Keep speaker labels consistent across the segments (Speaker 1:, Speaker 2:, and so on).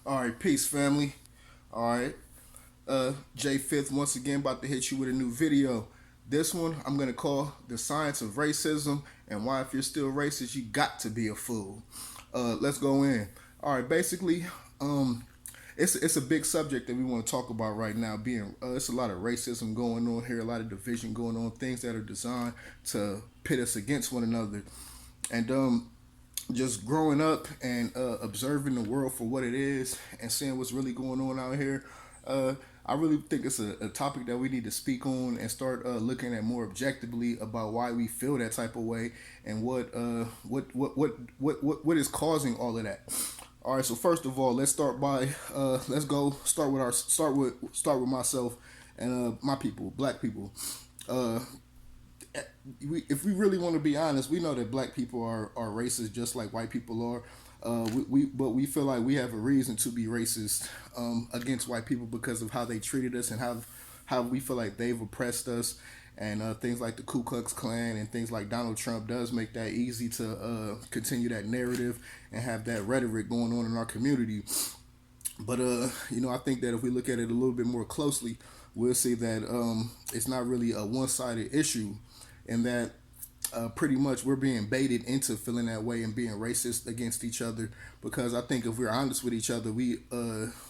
Speaker 1: All right, peace, family. All right, J Fifth once again about to hit you with a new video. This one I'm gonna call "The Science of Racism and Why, if you're still racist, you got to be a fool." Let's go in. All right, basically, um, it's a big subject that we want to talk about right now. Being it's a lot of racism going on here, a lot of division going on, things that are designed to pit us against one another, and just growing up and observing the world for what it is and seeing what's really going on out here, uh, I really think it's a topic that we need to speak on and start looking at more objectively about why we feel that type of way and what is causing all of that. All right, so first of all, let's start by let's go start with myself and my people, black people. Uh, if we really want to be honest, we know that black people are racist just like white people are. But we feel like we have a reason to be racist against white people because of how they treated us and how we feel like they've oppressed us. And things like the Ku Klux Klan and things like Donald Trump does make that easy to continue that narrative and have that rhetoric going on in our community. But I think that if we look at it a little bit more closely, we'll see that it's not really a one-sided issue, and that pretty much we're being baited into feeling that way and being racist against each other. Because I think if we're honest with each other, we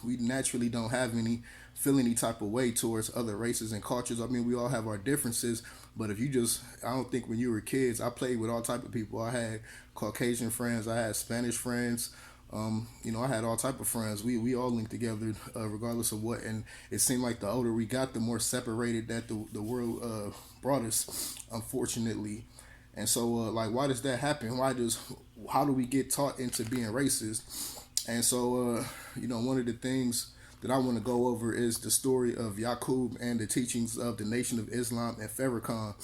Speaker 1: naturally don't have any feel any type of way towards other races and cultures. I mean, we all have our differences, but if you just, I don't think when you were kids, I played with all type of people. I had Caucasian friends, I had Spanish friends. I had all type of friends. We all linked together, regardless of what. And it seemed like the older we got, the more separated that the world brought us, unfortunately. And so, like, why does that happen? How do we get taught into being racist? And so, one of the things that I want to go over is the story of Yakub and the teachings of the Nation of Islam and Farrakhan.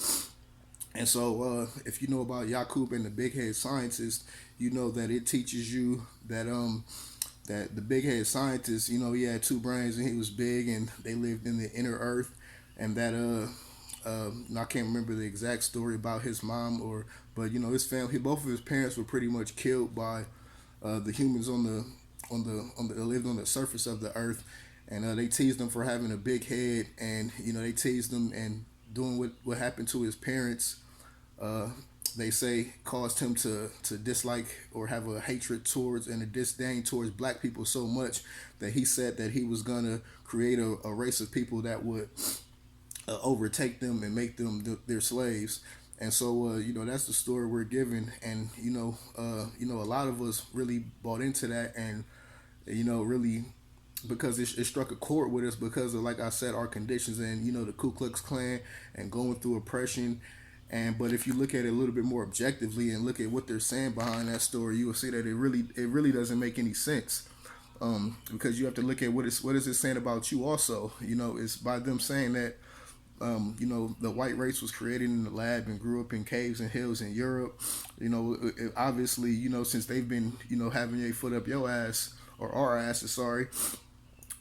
Speaker 1: And so, if you know about Yakub and the big head scientist, you know that it teaches you that the big head scientist, he had two brains and he was big and they lived in the inner earth, and that I can't remember the exact story about his mom, but his family, both of his parents were pretty much killed by the humans that lived on the surface of the earth, and they teased him for having a big head, and they teased him and doing what happened to his parents. Uh, they say caused him to dislike or have a hatred towards and a disdain towards black people so much that he said that he was gonna create a race of people that would overtake them and make them their slaves. And so, that's the story we're given, and a lot of us really bought into that, and really because it struck a chord with us because of, like I said, our conditions and the Ku Klux Klan and going through oppression. And but if you look at it a little bit more objectively and look at what they're saying behind that story, you will see that it really doesn't make any sense. Because you have to look at what is it saying about you also. It's by them saying that the white race was created in the lab and grew up in caves and hills in Europe. Obviously, since they've been, having a foot up your ass or our asses, sorry.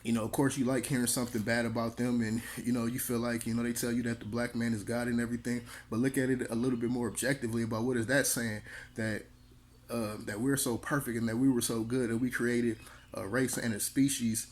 Speaker 1: Of course, you like hearing something bad about them, and you feel like they tell you that the black man is God and everything. But look at it a little bit more objectively about what is that saying, that that we're so perfect and that we were so good and we created a race and a species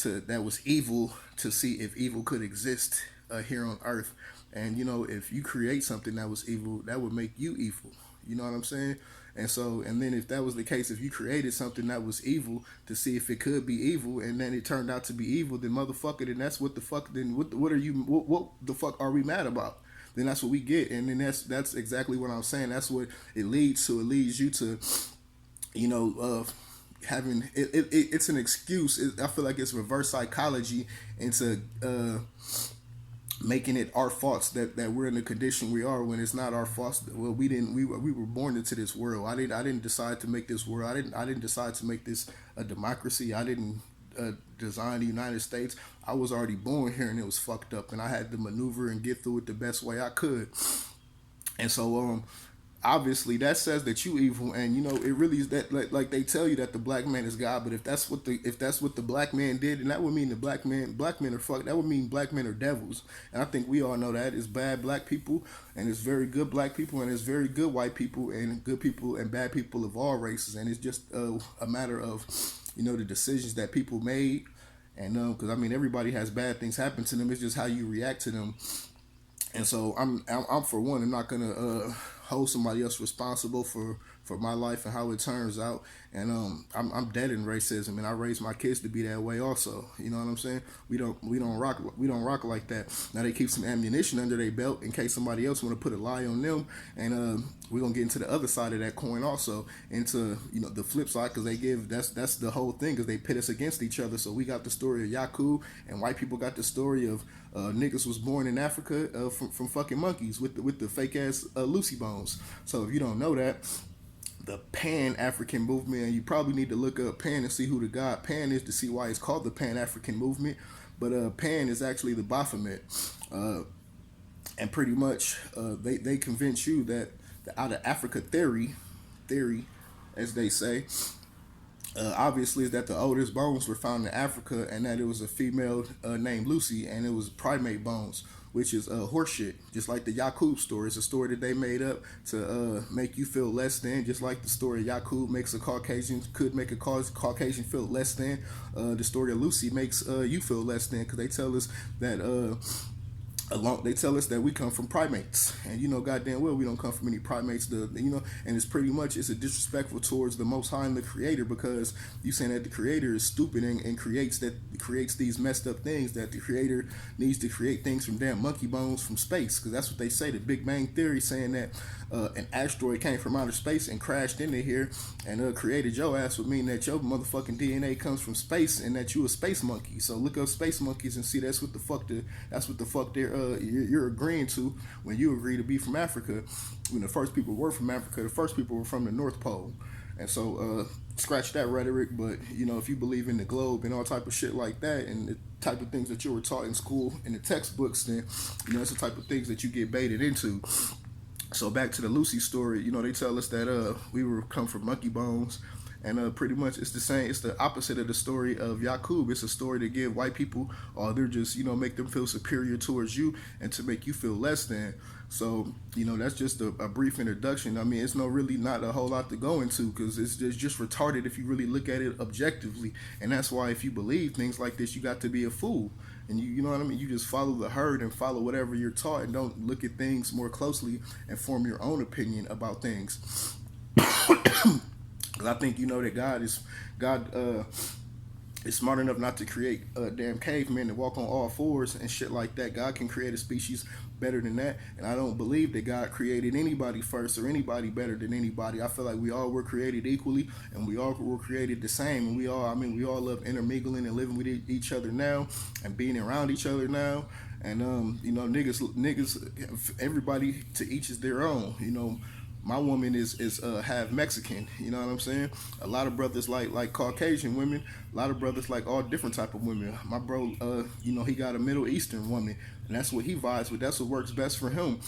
Speaker 1: that was evil to see if evil could exist here on Earth. And if you create something that was evil, that would make you evil. You know what I'm saying? And so, and then if that was the case, if you created something that was evil to see if it could be evil, and then it turned out to be evil, then motherfucker, then that's what the fuck. Then what are you? What the fuck are we mad about? Then that's what we get, and then that's exactly what I'm saying. That's what it leads to. It leads you to, you know, having it's an excuse. I feel like it's reverse psychology into making it our faults that we're in the condition we are when it's not our faults. Well, we were born into this world. I didn't decide to make this world. I didn't decide to make this a democracy. I didn't design the United States. I was already born here and it was fucked up, and I had to maneuver and get through it the best way I could. And so obviously that says that you evil, and it really is that, like they tell you that the black man is God, but if that's what the black man did, and that would mean the black men are fucked. That would mean black men are devils. And I think we all know that it's bad black people and it's very good black people and it's very good white people and good people and bad people of all races, and it's just a matter of the decisions that people made. And because I mean, everybody has bad things happen to them. It's just how you react to them. And so I'm for one, I'm not gonna hold somebody else responsible for my life and how it turns out. And I'm dead in racism, and I raised my kids to be that way also. You know what I'm saying? We don't rock like that. Now they keep some ammunition under their belt in case somebody else want to put a lie on them. And we're gonna get into the other side of that coin also, into the flip side, because they give that's the whole thing, because they pit us against each other. So we got the story of Yakub, and white people got the story of niggas was born in Africa from fucking monkeys with the fake ass Lucy bones. So if you don't know that, the Pan African movement, and you probably need to look up Pan and see who the god Pan is to see why it's called the Pan African movement. But Pan is actually the Baphomet, and pretty much they convince you that the out of Africa theory, as they say, obviously is that the oldest bones were found in Africa, and that it was a female named Lucy, and it was primate bones, which is horseshit. Just like the Yakub story, it's a story that they made up to make you feel less than. Just like the story of Yakub makes a Caucasian could make a Caucasian feel less than. The story of Lucy makes you feel less than, because they tell us that they tell us that we come from primates, and goddamn well we don't come from any primates. And it's pretty much, it's a disrespectful towards the Most High and the Creator, because you saying that the Creator is stupid and creates these messed up things, that the Creator needs to create things from damn monkey bones from space, because that's what they say. The Big Bang Theory saying that an asteroid came from outer space and crashed into here and created your ass, would mean that your motherfucking DNA comes from space and that you a space monkey. So look up space monkeys and see that's what the fuck they're you're agreeing to when you agree to be from Africa. When the first people were from Africa, the first people were from the North Pole. And so scratch that rhetoric. But if you believe in the globe and all type of shit like that, and the type of things that you were taught in school in the textbooks, then it's the type of things that you get baited into. So back to the Lucy story, they tell us that we were come from monkey bones, and pretty much it's the same. It's the opposite of the story of Yakub. It's a story to give white people, or they're just make them feel superior towards you and to make you feel less than. So that's just a brief introduction. I mean, it's not a whole lot to go into, because it's just retarded if you really look at it objectively. And that's why if you believe things like this, you got to be a fool. And you know what I mean? You just follow the herd and follow whatever you're taught, and don't look at things more closely and form your own opinion about things. Because I think that God is smart enough not to create damn cavemen to walk on all fours and shit like that. God can create a species better than that, and I don't believe that God created anybody first or anybody better than anybody. I feel like we all were created equally, and we all were created the same, and we all love intermingling and living with each other now and being around each other now. And niggas, everybody to each is their own. My woman is half Mexican. You know what I'm saying? A lot of brothers like Caucasian women. A lot of brothers like all different type of women. My bro, he got a Middle Eastern woman, and that's what he vibes with. That's what works best for him.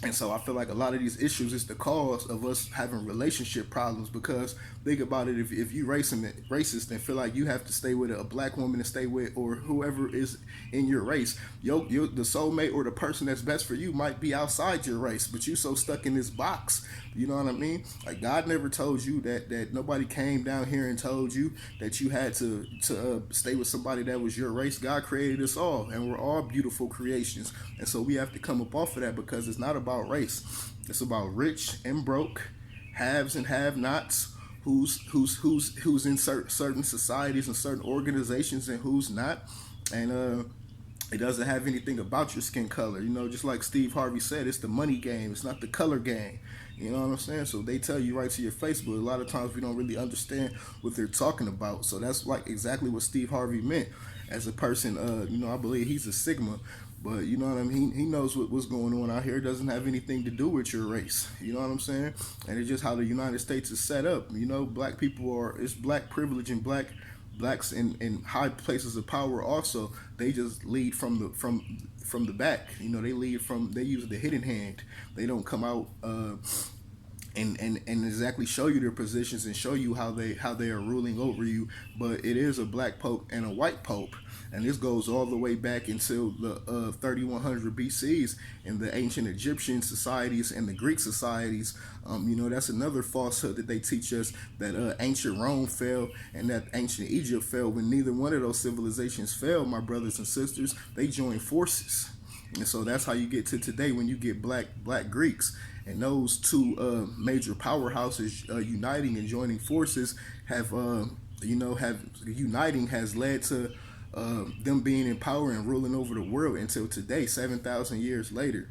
Speaker 1: And so I feel like a lot of these issues is the cause of us having relationship problems, because think about it, if you racist and feel like you have to stay with a black woman to stay with, or whoever is in your race, the soulmate or the person that's best for you might be outside your race, but you so stuck in this box. You know what I mean? Like, God never told you that nobody came down here and told you that you had to stay with somebody that was your race. God created us all, and we're all beautiful creations. And so we have to come up off of that, because it's not about race. It's about rich and broke, haves and have-nots, who's in certain societies and certain organizations and who's not. And it doesn't have anything about your skin color. Just like Steve Harvey said, it's the money game. It's not the color game. You know what I'm saying? So they tell you right to your face, but a lot of times we don't really understand what they're talking about. So that's like exactly what Steve Harvey meant as a person. I believe he's a Sigma, but you know what I mean? He knows what's going on out here. It doesn't have anything to do with your race. You know what I'm saying? And it's just how the United States is set up. Black people it's black privilege, and blacks in high places of power also. They just lead from the back. They use the hidden hand. They don't come out and exactly show you their positions and show you how they are ruling over you. But it is a black pope and a white pope, and this goes all the way back until the 3100 BCs in the ancient Egyptian societies and the Greek societies. That's another falsehood that they teach us, that ancient Rome fell and that ancient Egypt fell. When neither one of those civilizations fell, my brothers and sisters, they joined forces. And so that's how you get to today, when you get black Greeks. And those two major powerhouses uniting and joining forces have uniting has led to them being in power and ruling over the world until today, 7,000 years later.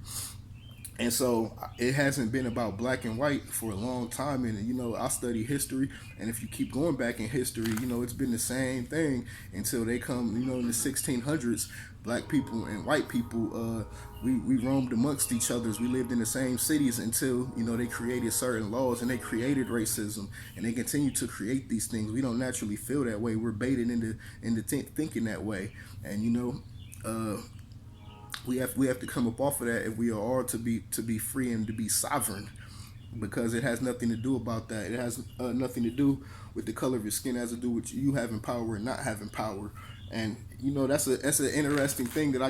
Speaker 1: And so it hasn't been about black and white for a long time. And I study history, and if you keep going back in history, it's been the same thing until they come, in the 1600s. Black people and white people, we roamed amongst each other. We lived in the same cities until they created certain laws, and they created racism, and they continue to create these things. We don't naturally feel that way. We're baited into thinking that way. And we have to come up off of that if we are all to be free and to be sovereign, because it has nothing to do about that. It has nothing to do with the color of your skin. It has to do with you having power and not having power. And that's an interesting thing that I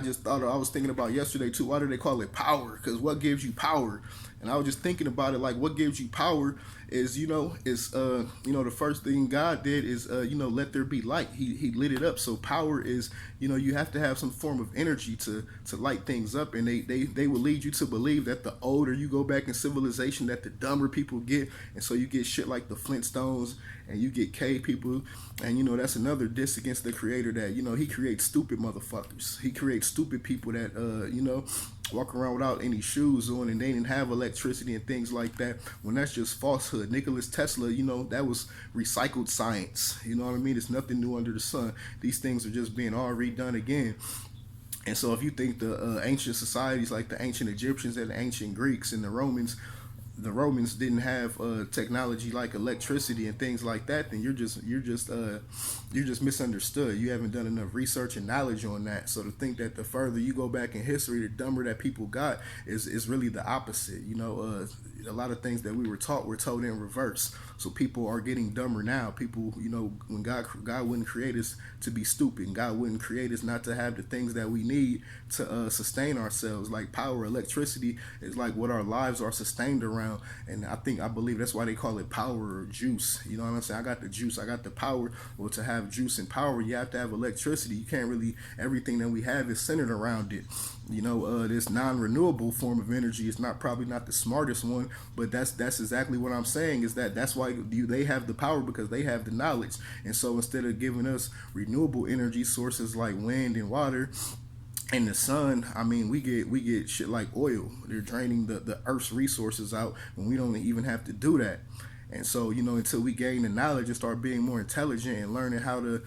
Speaker 1: was thinking about yesterday too. Why do they call it power? Because what gives you power? And I was just thinking about it, like, what gives you power is the first thing God did is let there be light. He lit it up. So power is, you have to have some form of energy to light things up. And they will lead you to believe that the older you go back in civilization, that the dumber people get. And so you get shit like the Flintstones, and you get cave people. And that's another diss against the creator, that he creates stupid motherfuckers. He creates stupid people that walk around without any shoes on, and they didn't have electricity and things like that, when that's just falsehood. Nikola Tesla, that was recycled science. You know what I mean? It's nothing new under the sun. These things are just being all redone again. And so if you think the ancient societies, like the ancient Egyptians and the ancient Greeks and the Romans didn't have technology like electricity and things like that, then you're just misunderstood. You haven't done enough research and knowledge on that. So to think that the further you go back in history, the dumber that people got is really the opposite. A lot of things that we were taught were told in reverse. So people are getting dumber now. People, when God wouldn't create us to be stupid. God wouldn't create us not to have the things that we need to sustain ourselves. Like power, electricity is like what our lives are sustained around. And I believe that's why they call it power or juice. You know what I'm saying? I got the juice, I got the power. Well, to have juice and power, you have to have electricity. You can't really, everything that we have is centered around it. This non-renewable form of energy is probably not the smartest one, but that's exactly what I'm saying, is that's why they have the power, because they have the knowledge. And so instead of giving us renewable energy sources like wind and water and the sun, we get shit like oil. They're draining the earth's resources out when we don't even have to do that. And so, until we gain the knowledge and start being more intelligent and learning how to,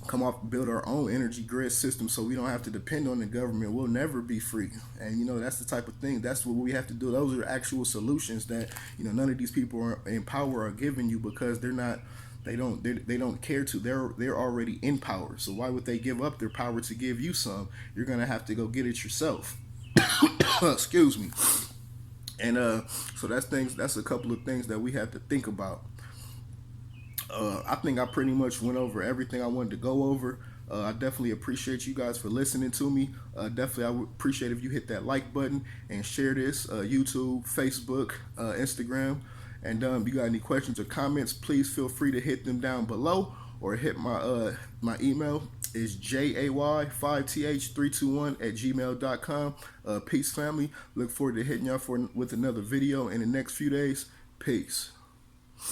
Speaker 1: come off build our own energy grid system, so we don't have to depend on the government, we'll never be free. And that's the type of thing, that's what we have to do. Those are actual solutions that none of these people are in power are giving you, because they don't care to. They're already in power. So why would they give up their power to give you some? You're gonna have to go get it yourself. Excuse me. And so that's a couple of things that we have to think about. I think I pretty much went over everything I wanted to go over. I definitely appreciate you guys for listening to me. Definitely, I would appreciate if you hit that like button and share this. YouTube, Facebook, Instagram. And if you got any questions or comments, please feel free to hit them down below, or hit my email is jay5th321@gmail.com. Peace, family. Look forward to hitting y'all with another video in the next few days. Peace.